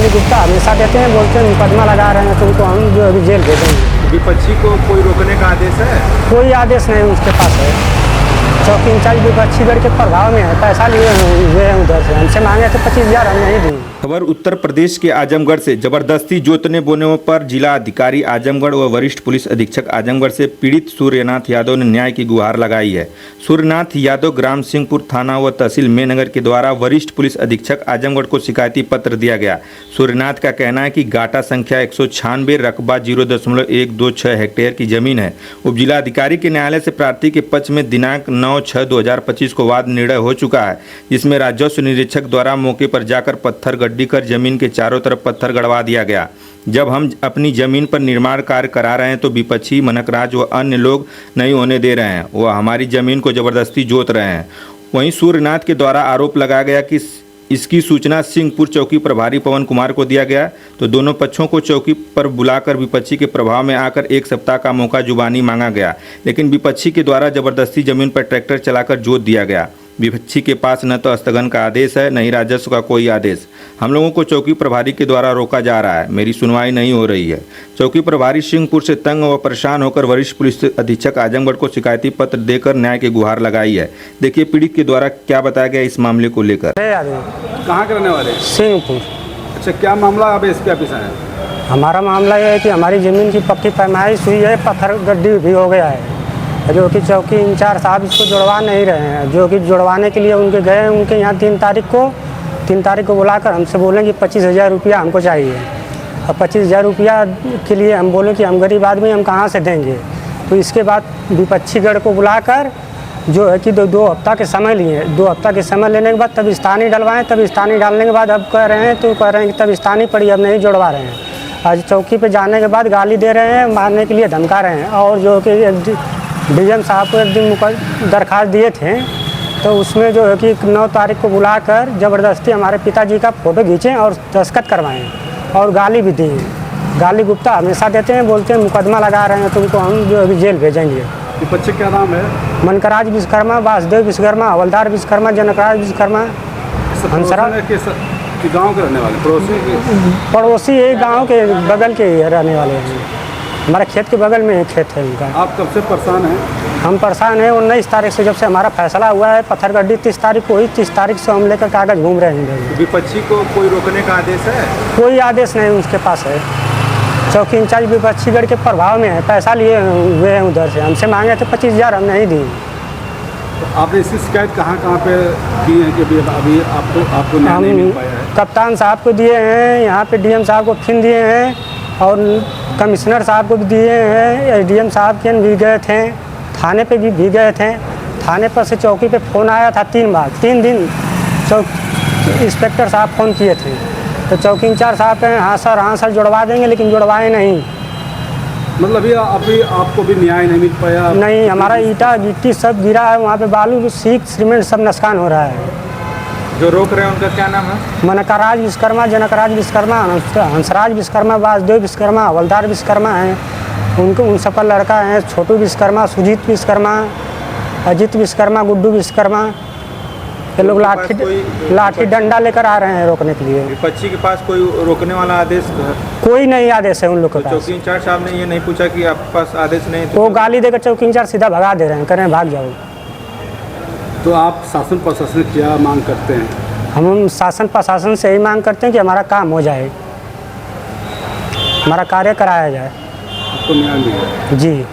गाली गुप्ता हमेशा देते हैं, बोलते हैं मुकदमा लगा रहे हैं तुमको, हम जो अभी जेल भेजेंगे। विपक्षी को कोई रोकने का आदेश है? कोई आदेश नहीं उसके पास है। चौकी इंचार्ज विपक्षीगढ़ के प्रभाव में है, पैसा लिए हुए हैं उधर से, हमसे मांगे थे 25,000, हम नहीं दिए। खबर उत्तर प्रदेश के आजमगढ़ से। जबरदस्ती जोतने बोने पर जिला अधिकारी आजमगढ़ व वरिष्ठ पुलिस अधीक्षक आजमगढ़ से पीड़ित सूर्यनाथ यादव ने न्याय की गुहार लगाई है। सूर्यनाथ यादव ग्राम सिंहपुर थाना व तहसील मेनगर के द्वारा वरिष्ठ पुलिस अधीक्षक आजमगढ़ को शिकायती पत्र दिया गया। सूर्यनाथ का कहना है कि गाटा संख्या 196 रकबा 0.126 हेक्टेयर की जमीन है। उप जिला अधिकारी के न्यायालय से प्रार्थी के पक्ष में दिनांक 9/6/2025 को वाद निर्णय हो चुका है, जिसमें राजस्व निरीक्षक द्वारा मौके पर जाकर पत्थर गड्डी कर जमीन के चारों तरफ पत्थर गड़वा दिया गया। जब हम अपनी जमीन पर निर्माण कार्य करा रहे हैं तो विपक्षी मनकराज व अन्य लोग नहीं होने दे रहे हैं, वह हमारी जमीन को जबरदस्ती जोत रहे हैं। वहीं सूर्यनाथ के द्वारा आरोप लगाया गया कि इसकी सूचना सिंहपुर चौकी प्रभारी पवन कुमार को दिया गया, तो दोनों पक्षों को चौकी पर बुलाकर विपक्षी के प्रभाव में आकर 1 सप्ताह का मौका जुबानी मांगा गया, लेकिन विपक्षी के द्वारा जबरदस्ती जमीन पर ट्रैक्टर चलाकर जोत दिया गया। विपक्षी के पास न तो स्थगन का आदेश है, न ही राजस्व का कोई आदेश। हम लोगों को चौकी प्रभारी के द्वारा रोका जा रहा है, मेरी सुनवाई नहीं हो रही है। चौकी प्रभारी सिंहपुर से तंग व परेशान होकर वरिष्ठ पुलिस अधीक्षक आजमगढ़ को शिकायती पत्र देकर न्याय की गुहार लगाई है। देखिए पीड़ित के द्वारा क्या बताया गया इस मामले को लेकर। कहाँ के रहने वाले? सिंहपुर। अच्छा, क्या मामला अब इसके ऑफिस है? हमारा मामला यह है कि हमारी ज़मीन की पक्की पैमाइश हुई है, पत्थर गड्डी भी हो गया है, जो कि चौकी इंचार्ज साहब इसको जुड़वा नहीं रहे हैं। जो कि जुड़वाने के लिए उनके गए, उनके यहाँ 3 तारीख को बुलाकर हमसे बोलें कि 25,000 रुपया हमको चाहिए। अब 25,000 रुपया के लिए हम बोले कि हम गरीब आदमी, हम कहाँ से देंगे। तो इसके बाद विपक्षीगढ़ को बुलाकर जो है कि 2 हफ्ता के समय लिए। 2 हफ्ता के समय लेने के बाद तब स्थानीय डलवाएँ, तब स्थानीय डालने के बाद अब कह रहे हैं कि तब स्थानीय पड़ी, अब नहीं जुड़वा रहे हैं। आज चौकी पे जाने के बाद गाली दे रहे हैं, मारने के लिए धमका रहे हैं। और जो कि डीएम साहब को एक दिन दरख्वास्त दिए थे, तो उसमें जो है कि 9 तारीख को बुलाकर ज़बरदस्ती हमारे पिताजी का फ़ोटो खींचें और दस्तखत करवाएं और गाली भी दी। गाली गुप्ता हमेशा देते हैं, बोलते हैं मुकदमा लगा रहे हैं तुमको, हम जो अभी जेल भेजेंगे। बच्चे क्या नाम है? मनकराज विश्वकर्मा, वासुदेव विश्वकर्मा, हवलदार विश्वकर्मा, जनकराज विश्वकर्मा, हंसराज। गाँव के रहने वाले? पड़ोसी एक गाँव के बगल के रहने वाले हैं। हमारा खेत के बगल में खेत है उनका। आप कब से परेशान हैं? हम परेशान हैं 19 तारीख से, जब से हमारा फैसला हुआ है। पत्थर गड्डी 30 तारीख को हुई, 30 तारीख से हम लेकर कागज़ घूम रहे हैं। विपक्षी को कोई रोकने का आदेश है? कोई आदेश नहीं उसके पास है। चौकी इंचार्ज विपक्षीगढ़ के प्रभाव में है, पैसा लिए हुए हैं उधर से, हमसे मांगे थे 25,000, हम नहीं दिए। तो आपने इसकी शिकायत कहाँ पे की है कि अभी आपको न्याय नहीं मिल पाया है? कप्तान साहब को दिए हैं, यहाँ पे डीएम साहब को फिर दिए हैं, और कमिश्नर साहब को भी दिए हैं। एसडीएम साहब के भी गए थे, थाने पे भी गए थे। थाने पर से चौकी पे फ़ोन आया था 3 बार, 3 दिन इंस्पेक्टर साहब फ़ोन किए थे। तो चौकी इंचार्ज साहब कहें हाँ सर जुड़वा देंगे, लेकिन जुड़वाए नहीं। मतलब ये अभी आपको भी न्याय नहीं मिल पाया? नहीं, हमारा ईटा गिट्टी सब गिरा है, वहाँ पे बालू सीख सीमेंट सब नुकसान हो रहा है। जो रोक रहे हैं उनका क्या नाम है? मनकराज विश्वकर्मा, जनकराज विश्वकर्मा, हंसराज विश्वकर्मा, वासुदेव विश्वकर्मा, हवलदार विश्वकर्मा हैं। उन सब का लड़का हैं, छोटू विश्वकर्मा, सुजीत विश्वकर्मा, अजित विश्वकर्मा, गुड्डू विश्वकर्मा। ये लोग लाठी डंडा लेकर आ रहे हैं रोकने के लिए। विपक्षी के पास कोई रोकने वाला आदेश है? कोई नहीं आदेश है उन लोग के पास। चौकी इंचार्ज साहब ने ये नहीं पूछा कि आपके पास आदेश नहीं? वो गाली देकर चौकी इंचार्ज सीधा भगा दे रहे हैं, कह रहे हैं भाग जाओ। तो आप शासन प्रशासन क्या मांग करते हैं? हम शासन प्रशासन से यही मांग करते हैं कि हमारा काम हो जाए, हमारा कार्य कराया जाए। आपको न्याय मिले? जी।